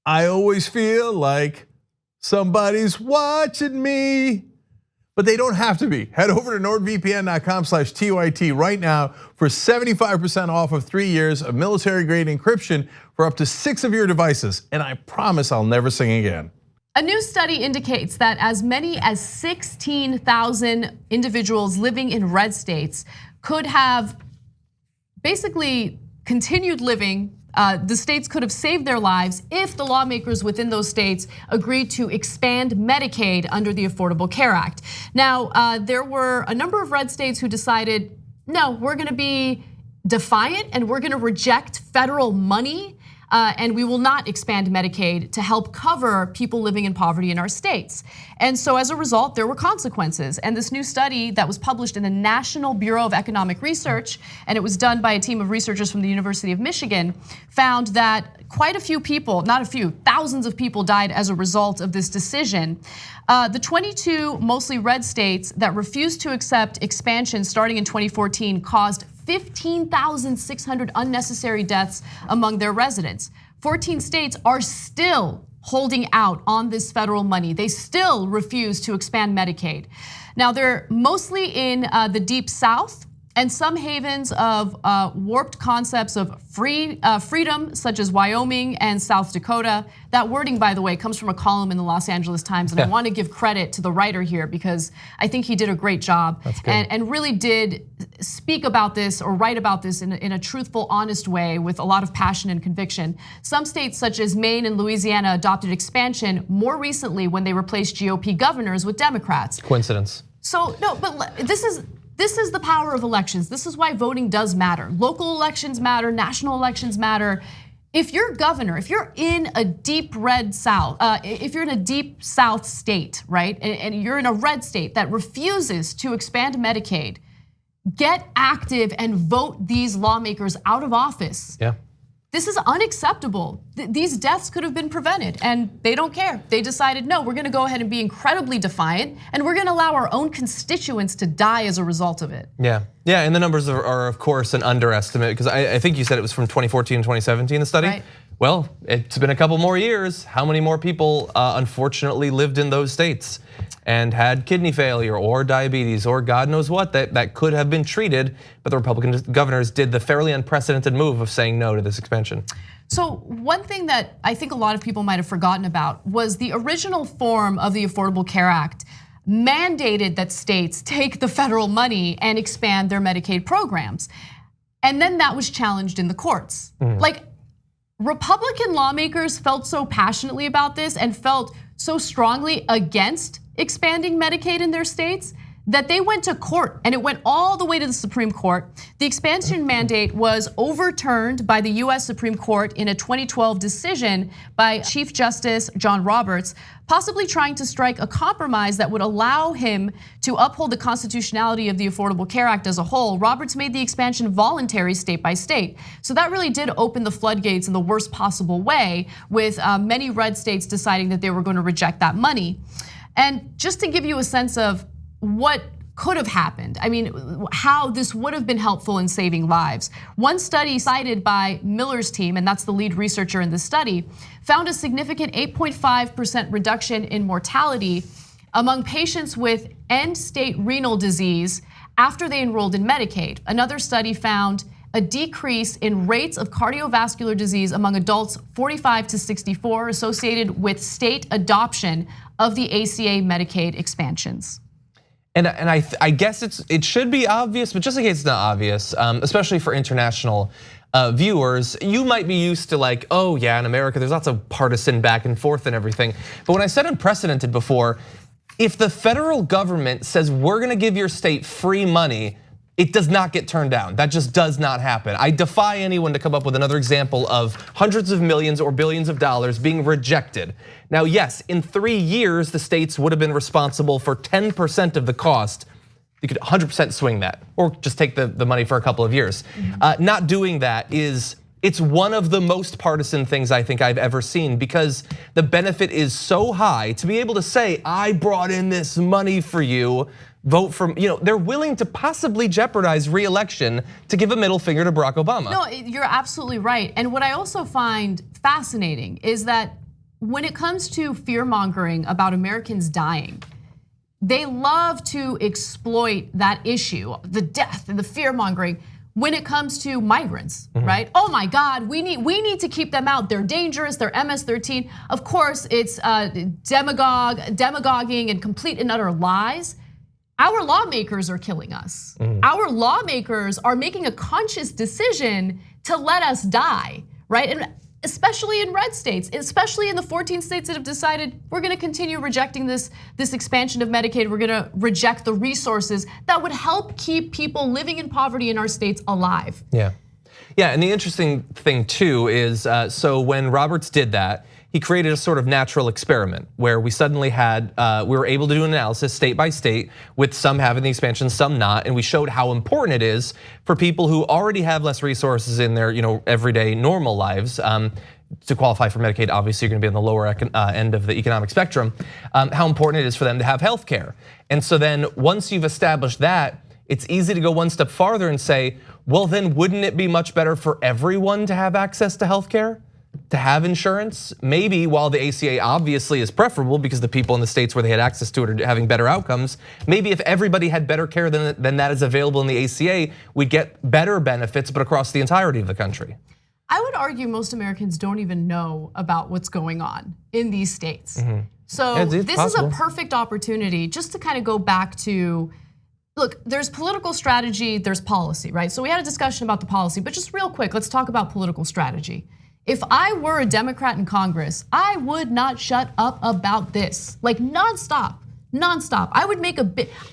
I always feel like somebody's watching me. But they don't have to be. Head over to nordvpn.com/TYT right now for 75% off of 3 years of military-grade encryption for up to 6 of your devices. And I promise I'll never sing again. A new study indicates that as many as 16,000 individuals living in red states could have basically continued living. The states could have saved their lives if the lawmakers within those states agreed to expand Medicaid under the Affordable Care Act. Now, there were a number of red states who decided, no, we're gonna be defiant and we're gonna reject federal money. And we will not expand Medicaid to help cover people living in poverty in our states. And so as a result, there were consequences. And this new study that was published in the National Bureau of Economic Research, and it was done by a team of researchers from the University of Michigan, found that quite a few people, not a few, thousands of people died as a result of this decision. The 22 mostly red states that refused to accept expansion starting in 2014 caused 15,600 unnecessary deaths among their residents. 14 states are still holding out on this federal money. They still refuse to expand Medicaid. Now, they're mostly in the deep South and some havens of warped concepts of freedom, such as Wyoming and South Dakota. That wording, by the way, comes from a column in the Los Angeles Times, and I want to give credit to the writer here because I think he did a great job and really did speak about this or write about this in a truthful, honest way with a lot of passion and conviction. Some states such as Maine and Louisiana adopted expansion more recently when they replaced GOP governors with Democrats. Coincidence. So no, but this is the power of elections. This is why voting does matter. Local elections matter, national elections matter. If you're governor, if you're in a deep red South, if you're in a deep South state, right? And you're in a red state that refuses to expand Medicaid, get active and vote these lawmakers out of office. Yeah. This is unacceptable. These deaths could have been prevented and they don't care. They decided, no, we're gonna go ahead and be incredibly defiant and we're gonna allow our own constituents to die as a result of it. Yeah, and the numbers are of course an underestimate because I think you said it was from 2014 and 2017, the study. Right. Well, it's been a couple more years. How many more people unfortunately lived in those states and had kidney failure or diabetes or God knows what that could have been treated, but the Republican governors did the fairly unprecedented move of saying no to this expansion. So one thing that I think a lot of people might have forgotten about was the original form of the Affordable Care Act mandated that states take the federal money and expand their Medicaid programs. And then that was challenged in the courts. Like, Republican lawmakers felt so passionately about this and felt so strongly against expanding Medicaid in their states that they went to court and it went all the way to the Supreme Court. The expansion mandate was overturned by the US Supreme Court in a 2012 decision by Chief Justice John Roberts, possibly trying to strike a compromise that would allow him to uphold the constitutionality of the Affordable Care Act as a whole. Roberts made the expansion voluntary state by state. So that really did open the floodgates in the worst possible way, with many red states deciding that they were going to reject that money. And just to give you a sense of what could have happened, I mean, how this would have been helpful in saving lives. One study cited by Miller's team, and that's the lead researcher in this study, found a significant 8.5% reduction in mortality among patients with end-stage renal disease after they enrolled in Medicaid. Another study found a decrease in rates of cardiovascular disease among adults 45 to 64 associated with state adoption of the ACA Medicaid expansions. And I guess it should be obvious, but just in case it's not obvious, especially for international viewers, you might be used to like, oh yeah, in America there's lots of partisan back and forth and everything. But when I said unprecedented before, if the federal government says we're gonna give your state free money, it does not get turned down. That just does not happen. I defy anyone to come up with another example of hundreds of millions or billions of dollars being rejected. Now, yes, in 3 years, the states would have been responsible for 10% of the cost. You could 100% swing that, or just take the money for a couple of years. Not doing that it's one of the most partisan things I think I've ever seen, because the benefit is so high to be able to say, I brought in this money for you, vote for, they're willing to possibly jeopardize re-election to give a middle finger to Barack Obama. No, you're absolutely right. And what I also find fascinating is that when it comes to fear mongering about Americans dying, they love to exploit that issue, the death and the fear mongering, when it comes to migrants, right? Oh my God, we need to keep them out. They're dangerous, they're MS-13. Of course, it's demagoguing and complete and utter lies. Our lawmakers are killing us. Our lawmakers are making a conscious decision to let us die, right? And especially in red states, especially in the 14 states that have decided we're gonna continue rejecting this expansion of Medicaid. We're gonna reject the resources that would help keep people living in poverty in our states alive. Yeah, and the interesting thing too is, so when Roberts did that, he created a sort of natural experiment where we suddenly had, we were able to do an analysis state by state with some having the expansion, some not, and we showed how important it is for people who already have less resources in their everyday normal lives. To qualify for Medicaid, obviously you're gonna be on the lower end of the economic spectrum, how important it is for them to have health care. And so then once you've established that, it's easy to go one step farther and say, well then wouldn't it be much better for everyone to have access to health care? To have insurance? Maybe while the ACA obviously is preferable because the people in the states where they had access to it are having better outcomes, maybe if everybody had better care than that is available in the ACA, we'd get better benefits, but across the entirety of the country. I would argue most Americans don't even know about what's going on in these states. So this is a perfect opportunity just to kind of go back to, look, there's political strategy, there's policy, right? So we had a discussion about the policy, but just real quick, let's talk about political strategy. If I were a Democrat in Congress, I would not shut up about this, like nonstop. I would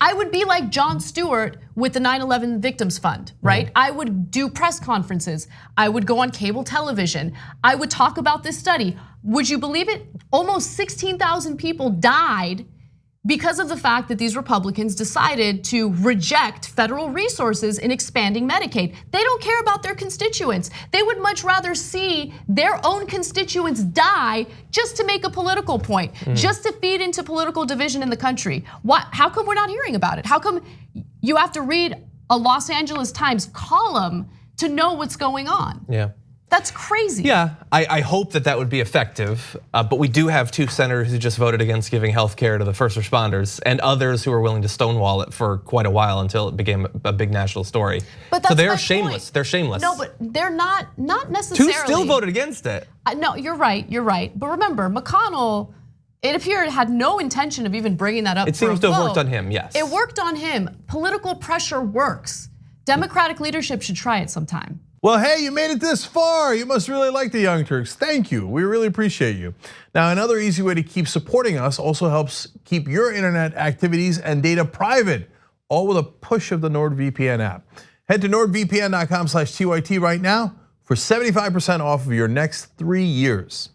I would be like Jon Stewart with the 9/11 Victims Fund, right? I would do press conferences. I would go on cable television. I would talk about this study. Would you believe it? Almost 16,000 people died because of the fact that these Republicans decided to reject federal resources in expanding Medicaid. They don't care about their constituents. They would much rather see their own constituents die just to make a political point, just to feed into political division in the country. How come we're not hearing about it? How come you have to read a Los Angeles Times column to know what's going on? Yeah. That's crazy. Yeah, I hope that would be effective, but we do have 2 senators who just voted against giving health care to the first responders and others who are willing to stonewall it for quite a while until it became a big national story. But that's so they're my shameless, point. they're shameless. No, but they're not necessarily. 2 still voted against it. No, you're right. But remember, McConnell, it appeared had no intention of even bringing that up. It seems to have worked on him, yes. It worked on him. Political pressure works. Democratic leadership should try it sometime. Well, hey, you made it this far. You must really like the Young Turks. Thank you. We really appreciate you. Now, another easy way to keep supporting us also helps keep your internet activities and data private, all with a push of the NordVPN app. Head to nordvpn.com/TYT right now for 75% off of your next 3 years.